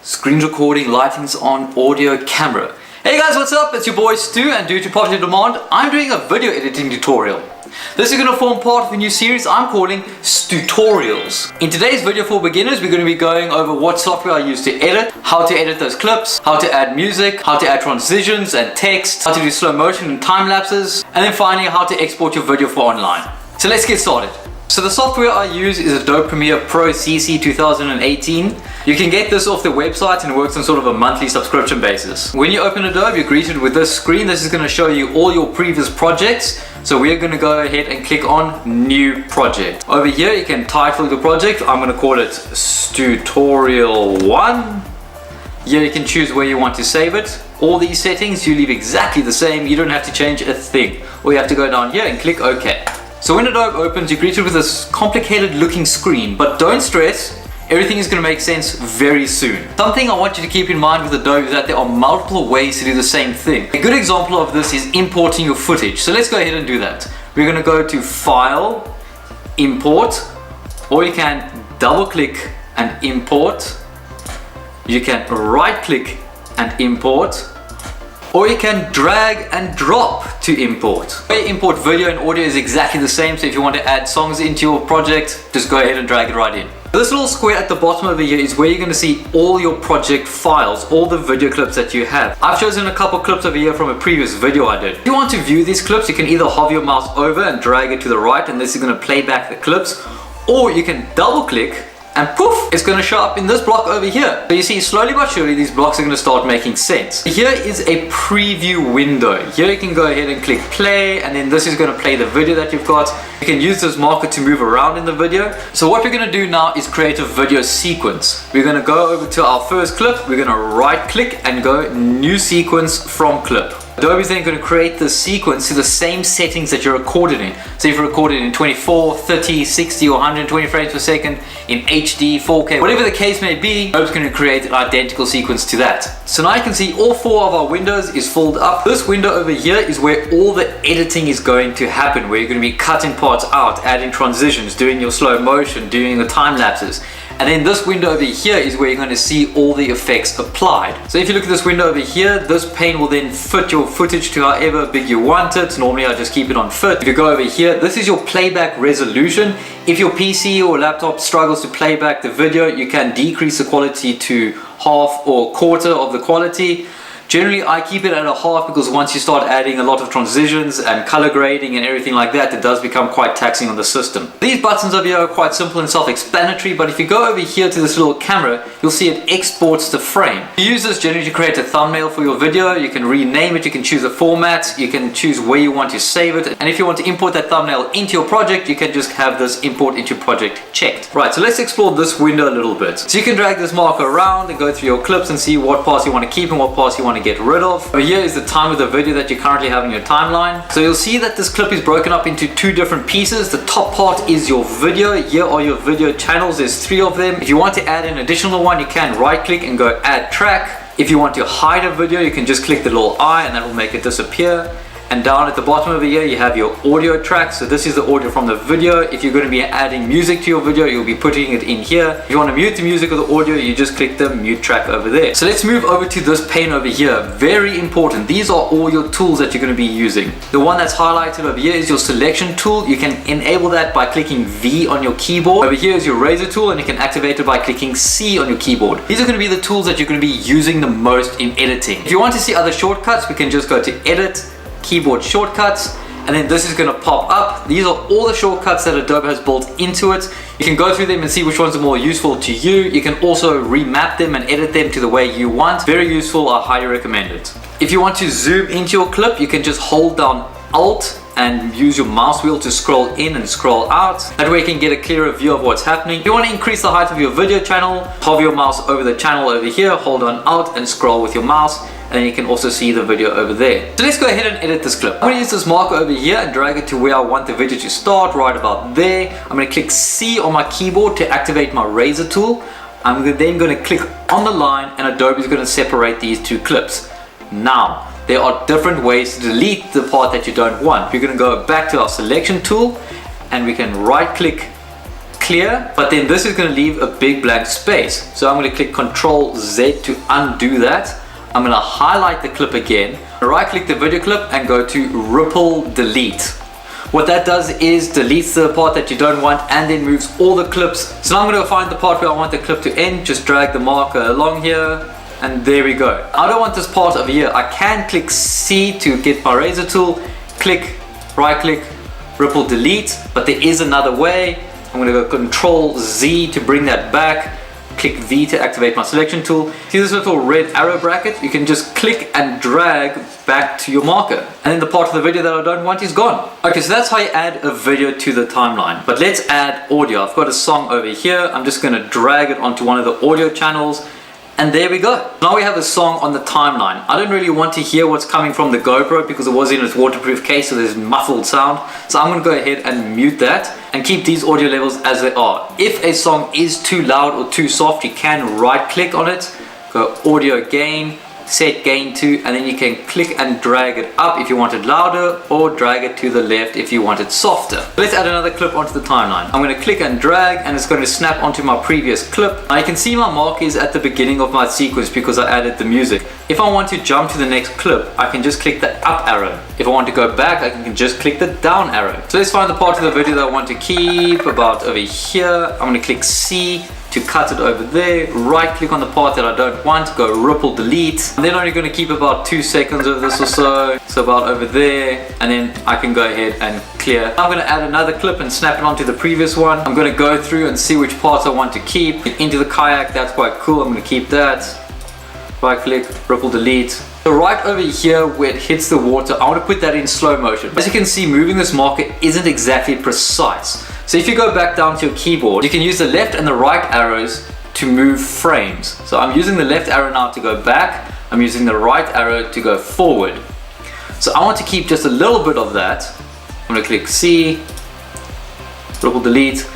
screen recording, lighting's on, audio, camera. Hey guys, what's up? It's your boy Stu, and due to popular demand, I'm doing a video editing tutorial. This is going to form part of a new series I'm calling Stutorials. In today's video for beginners, we're going to be going over what software I use to edit, how to edit those clips, how to add music, how to add transitions and text, how to do slow motion and time lapses, and then finally how to export your video for online. So let's get started. So the software I use is Adobe Premiere Pro CC 2018. You can get this off the website and it works on sort of a monthly subscription basis. When you open Adobe, you're greeted with this screen. This is going to show you all your previous projects. So we're going to go ahead and click on New Project. Over here you can title the project. I'm going to call it Tutorial 1. Here you can choose where you want to save it. All these settings you leave exactly the same. You don't have to change a thing. Or you have to go down here and click OK. So when Adobe opens, you're greeted with this complicated looking screen, but don't stress, everything is going to make sense very soon. Something I want you to keep in mind with Adobe is that there are multiple ways to do the same thing. A good example of this is importing your footage. So let's go ahead and do that. We're going to go to File, Import, or you can double click and import. You can right click and import. Or you can drag and drop to import. The way you import video and audio is exactly the same, so if you want to add songs into your project, just go ahead and drag it right in. This little square at the bottom over here is where you're going to see all your project files, all the video clips that you have. I've chosen a couple clips over here from a previous video I did. If you want to view these clips, you can either hover your mouse over and drag it to the right, and this is going to play back the clips, or you can double click and poof, it's going to show up in this block over here. So you see, slowly but surely these blocks are going to start making sense. Here is a preview window. Here you can go ahead and click play, and then this is going to play the video that you've got. You can use this marker to move around in the video. So what we're going to do now is create a video sequence. We're going to go over to our first clip. We're going to right click and go new sequence from clip. Adobe is then going to create the sequence to the same settings that you're recorded in. So if you're recorded in 24, 30, 60 or 120 frames per second, in HD, 4K, whatever the case may be, Adobe's going to create an identical sequence to that. So now you can see all four of our windows is filled up. This window over here is where all the editing is going to happen, where you're going to be cutting parts out, adding transitions, doing your slow motion, doing the time lapses. And then this window over here is where you're going to see all the effects applied. So if you look at this window over here, this pane will then fit your footage to however big you want it. Normally I just keep it on fit. If you go over here, this is your playback resolution. If your PC or laptop struggles to play back the video, you can decrease the quality to half or quarter of the quality. Generally, I keep it at a half because once you start adding a lot of transitions and color grading and everything like that, it does become quite taxing on the system. These buttons over here are quite simple and self-explanatory, but if you go over here to this little camera, you'll see it exports the frame. You use this generally to create a thumbnail for your video. You can rename it, you can choose a format, you can choose where you want to save it, and if you want to import that thumbnail into your project, you can just have this import into project checked. Right, so let's explore this window a little bit. So you can drag this marker around and go through your clips and see what parts you want to keep and what parts you want to get rid of. Over here is the time of the video that you currently have in your timeline. So you'll see that this clip is broken up into two different pieces. The top part is your video. Here are your video channels. There's 3 of them. If you want to add an additional one, you can right click and go add track. If you want to hide a video, you can just click the little eye and that will make it disappear. And down at the bottom over here you have your audio track. So this is the audio from the video. If you're going to be adding music to your video, you'll be putting it in here. If you want to mute the music or the audio, you just click the mute track over there. So let's move over to this pane over here. Very important. These are all your tools that you're going to be using. The one that's highlighted over here is your selection tool. You can enable that by clicking V on your keyboard. Over here is your razor tool, and you can activate it by clicking C on your keyboard. These are going to be the tools that you're going to be using the most in editing. If you want to see other shortcuts, we can just go to Edit, Keyboard Shortcuts, and then this is going to pop up. These are all the shortcuts that Adobe has built into it. You can go through them and see which ones are more useful to you. You can also remap them and edit them to the way you want. Very useful, I highly recommend it. If you want to zoom into your clip, you can just hold down Alt and use your mouse wheel to scroll in and scroll out. That way you can get a clearer view of what's happening. If you want to increase the height of your video channel, hover your mouse over the channel over here, hold on Alt and scroll with your mouse, and then you can also see the video over there. So let's go ahead and edit this clip. I'm going to use this marker over here and drag it to where I want the video to start, right about there. I'm going to click C on my keyboard to activate my razor tool. I'm then going to click on the line, and Adobe is going to separate these two clips. Now, there are different ways to delete the part that you don't want. We're going to go back to our selection tool, and we can right click, clear, but then this is going to leave a big blank space. So I'm going to click Ctrl Z to undo that. I'm going to highlight the clip again, right click the video clip and go to ripple delete. What that does is deletes the part that you don't want and then moves all the clips. So now I'm going to find the part where I want the clip to end, just drag the marker along here, and there we go. I don't want this part over here. I can click C to get my razor tool, click, right click, ripple delete, but there is another way. I'm going to go Ctrl Z to bring that back, click V to activate my selection tool. See this little red arrow bracket? You can just click and drag back to your marker. And then the part of the video that I don't want is gone. Okay, so that's how you add a video to the timeline. But let's add audio. I've got a song over here. I'm just going to drag it onto one of the audio channels. And there we go. Now we have a song on the timeline. I don't really want to hear what's coming from the GoPro because it was in its waterproof case, so there's muffled sound. So I'm going to go ahead and mute that and keep these audio levels as they are. If a song is too loud or too soft, you can right click on it, go audio gain, set gain to, and then you can click and drag it up if you want it louder, or drag it to the left if you want it softer. Let's add another clip onto the timeline. I'm going to click and drag and it's going to snap onto my previous clip. Now you can see my mark is at the beginning of my sequence because I added the music. If I want to jump to the next clip, I can just click the up arrow. If I want to go back, I can just click the down arrow. So let's find the part of the video that I want to keep, about over here. I'm going to click C to cut it over there, right click on the part that I don't want, go ripple delete, and then I'm only going to keep about 2 seconds of this or so, so about over there, and then I can go ahead and clear. I'm going to add another clip and snap it onto the previous one. I'm going to go through and see which parts I want to keep. Into the kayak, that's quite cool, I'm going to keep that. Right click, ripple delete. So right over here where it hits the water, I want to put that in slow motion. As you can see, moving this marker isn't exactly precise. So if you go back down to your keyboard, you can use the left and the right arrows to move frames. So I'm using the left arrow now to go back. I'm using the right arrow to go forward. So I want to keep just a little bit of that. I'm going to click C, ripple delete,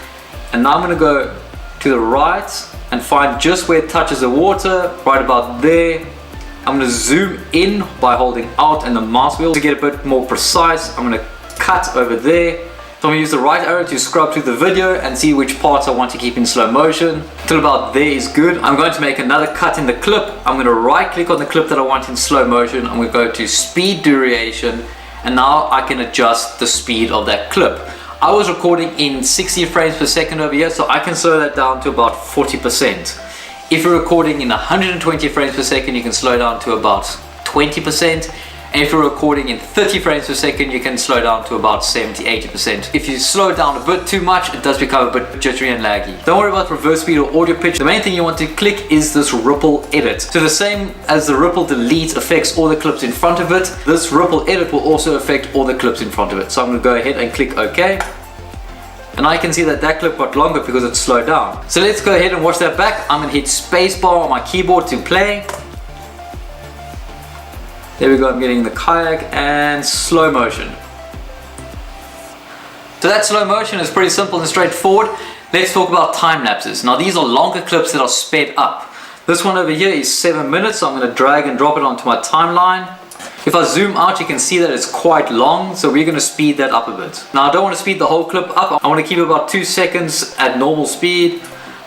and now I'm going to go to the right and find just where it touches the water, right about there. I'm going to zoom in by holding Alt and the mouse wheel to get a bit more precise. I'm going to cut over there. So I'm going to use the right arrow to scrub through the video and see which parts I want to keep in slow motion. Till about there is good. I'm going to make another cut in the clip. I'm going to right click on the clip that I want in slow motion. I'm going to go to speed duration, and now I can adjust the speed of that clip. I was recording in 60 frames per second over here, so I can slow that down to about 40%. If you're recording in 120 frames per second, you can slow down to about 20%. And if you're recording in 30 frames per second, you can slow down to about 70-80%. If you slow it down a bit too much, it does become a bit jittery and laggy. Don't worry about reverse speed or audio pitch. The main thing you want to click is this ripple edit. So the same as the ripple delete affects all the clips in front of it, this ripple edit will also affect all the clips in front of it. So I'm going to go ahead and click OK. And I can see that that clip got longer because it's slowed down. So let's go ahead and watch that back. I'm going to hit spacebar on my keyboard to play. There we go, I'm getting the kayak and slow motion. So that slow motion is pretty simple and straightforward. Let's talk about time lapses. Now these are longer clips that are sped up. This one over here is 7 minutes, so I'm going to drag and drop it onto my timeline. If I zoom out, you can see that it's quite long, so we're going to speed that up a bit. Now I don't want to speed the whole clip up. I want to keep about 2 seconds at normal speed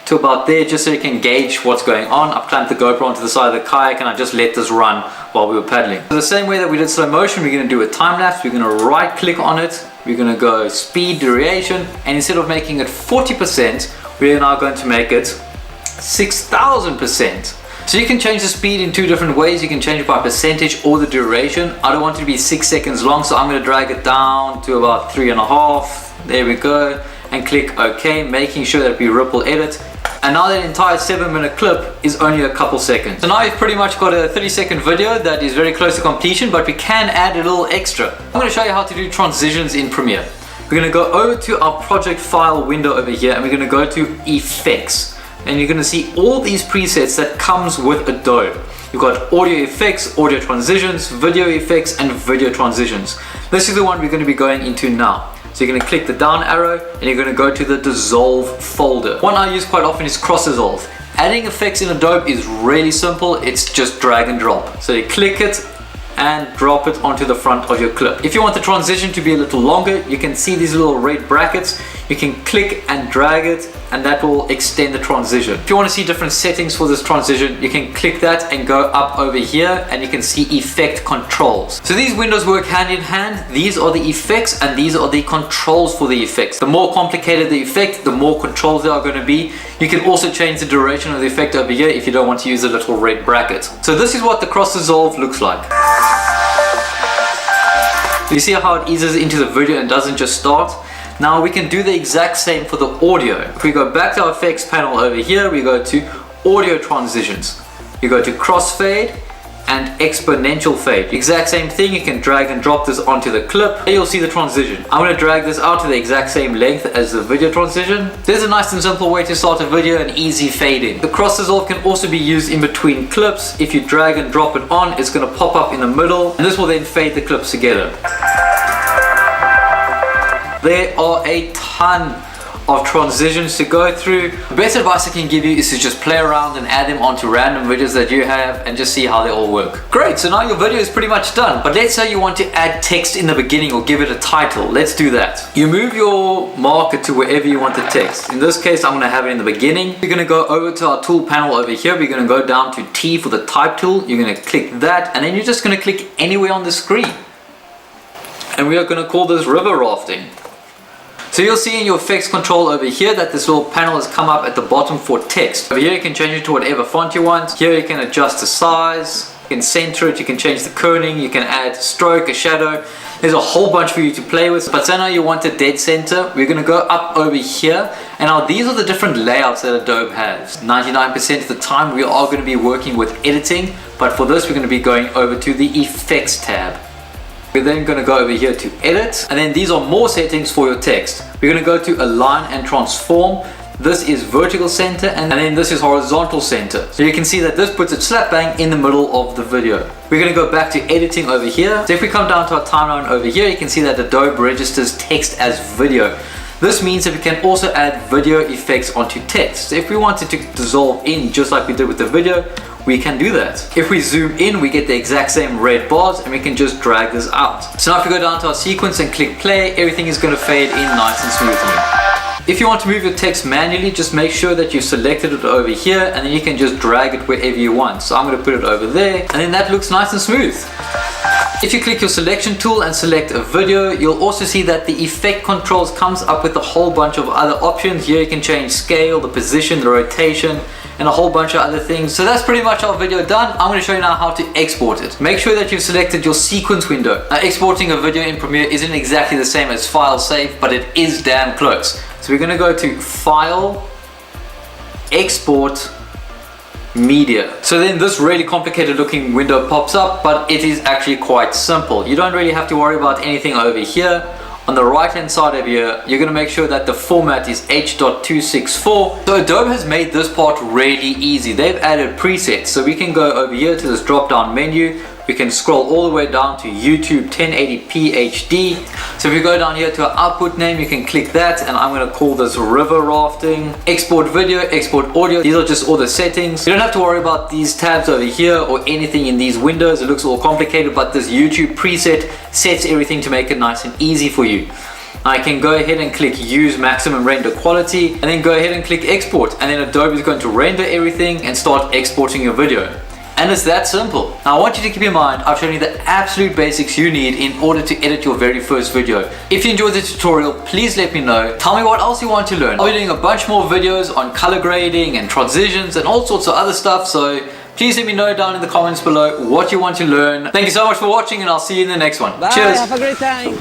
to about there, just so you can gauge what's going on. I've clamped the GoPro onto the side of the kayak and I just let this run while we were paddling. So the same way that we did slow motion, we're going to do a time lapse. We're going to right click on it. We're going to go speed duration, and instead of making it 40%, we're now going to make it 6000%. So you can change the speed in 2 different ways. You can change it by percentage or the duration. I don't want it to be 6 seconds long, so I'm going to drag it down to about 3.5. There we go. And click OK, making sure that we ripple edit. And now that entire 7-minute clip is only a couple seconds. So now you've pretty much got a 30-second video that is very close to completion, but we can add a little extra. I'm going to show you how to do transitions in Premiere. We're going to go over to our project file window over here, and we're going to go to effects. And you're going to see all these presets that comes with Adobe. You've got audio effects, audio transitions, video effects, and video transitions. This is the one we're going to be going into now. So you're going to click the down arrow and you're going to go to the dissolve folder. One I use quite often is cross dissolve. Adding effects in Adobe is really simple. It's just drag and drop. So you click it and drop it onto the front of your clip. If you want the transition to be a little longer, you can see these little red brackets. You you can click and drag it, and that will extend the transition. If you want to see different settings for this transition, you can click that and go up over here, and you can see effect controls. So these windows work hand in hand. These are the effects and these are the controls for the effects. The more complicated the effect, the more controls there are going to be. You can also change the duration of the effect over here if you don't want to use the little red bracket. So this is what the cross dissolve looks like. You see how it eases into the video and doesn't just start? Now we can do the exact same for the audio. If we go back to our effects panel over here, we go to audio transitions. You go to crossfade and exponential fade. Exact same thing, you can drag and drop this onto the clip and you'll see the transition. I'm going to drag this out to the exact same length as the video transition. There's a nice and simple way to start a video and easy fading. The cross dissolve can also be used in between clips. If you drag and drop it on, it's going to pop up in the middle and this will then fade the clips together. There are a ton of transitions to go through. The best advice I can give you is to just play around and add them onto random videos that you have and just see how they all work. Great, so now your video is pretty much done. But let's say you want to add text in the beginning or give it a title. Let's do that. You move your marker to wherever you want the text. In this case, I'm going to have it in the beginning. We're going to go over to our tool panel over here. We're going to go down to T for the type tool. You're going to click that and then you're just going to click anywhere on the screen. And we are going to call this river rafting. So you'll see in your effects control over here that this little panel has come up at the bottom for text. Over here you can change it to whatever font you want. Here you can adjust the size, you can center it, you can change the kerning, you can add stroke, a shadow. There's a whole bunch for you to play with. But so now you want a dead center, we're going to go up over here. And now these are the different layouts that Adobe has. 99% of the time we are going to be working with editing, but for this we're going to be going over to the effects tab. We're then going to go over here to edit, and then these are more settings for your text. We're going to go to align and transform. This is vertical center and then this is horizontal center. So you can see that this puts it slap bang in the middle of the video. We're going to go back to editing over here. So if we come down to our timeline over here, you can see that Adobe registers text as video. This means that we can also add video effects onto text. So if we wanted to dissolve in just like we did with the video, we can do that. If we zoom in, we get the exact same red bars and we can just drag this out. So now if we go down to our sequence and click play, everything is going to fade in nice and smoothly. If you want to move your text manually, just make sure that you've selected it over here and then you can just drag it wherever you want. So I'm going to put it over there and then that looks nice and smooth. If you click your selection tool and select a video, you'll also see that the effect controls comes up with a whole bunch of other options. Here you can change scale, the position, the rotation, and a whole bunch of other things. So that's pretty much our video done. I'm going to show you now how to export it. Make sure that you've selected your sequence window. Now exporting a video in Premiere isn't exactly the same as file save, but it is damn close. So we're going to go to File, Export, Media. So then this really complicated looking window pops up, but it is actually quite simple. You don't really have to worry about anything over here. On the right hand side of here, you're going to make sure that the format is H.264. So Adobe has made this part really easy. They've added presets. So we can go over here to this drop down menu. We can scroll all the way down to YouTube 1080p HD. So if we go down here to our output name, you can click that and I'm going to call this river rafting. Export video, export audio. These are just all the settings. You don't have to worry about these tabs over here or anything in these windows. It looks all complicated, but this YouTube preset sets everything to make it nice and easy for you. I can go ahead and click use maximum render quality and then go ahead and click export, and then Adobe is going to render everything and start exporting your video. And it's that simple. Now I want you to keep in mind, I've shown you the absolute basics you need in order to edit your very first video. If you enjoyed the tutorial, please let me know. Tell me what else you want to learn. I'll be doing a bunch more videos on color grading and transitions and all sorts of other stuff, so please let me know down in the comments below what you want to learn. Thank you so much for watching and I'll see you in the next one. Bye, cheers. Have a great time.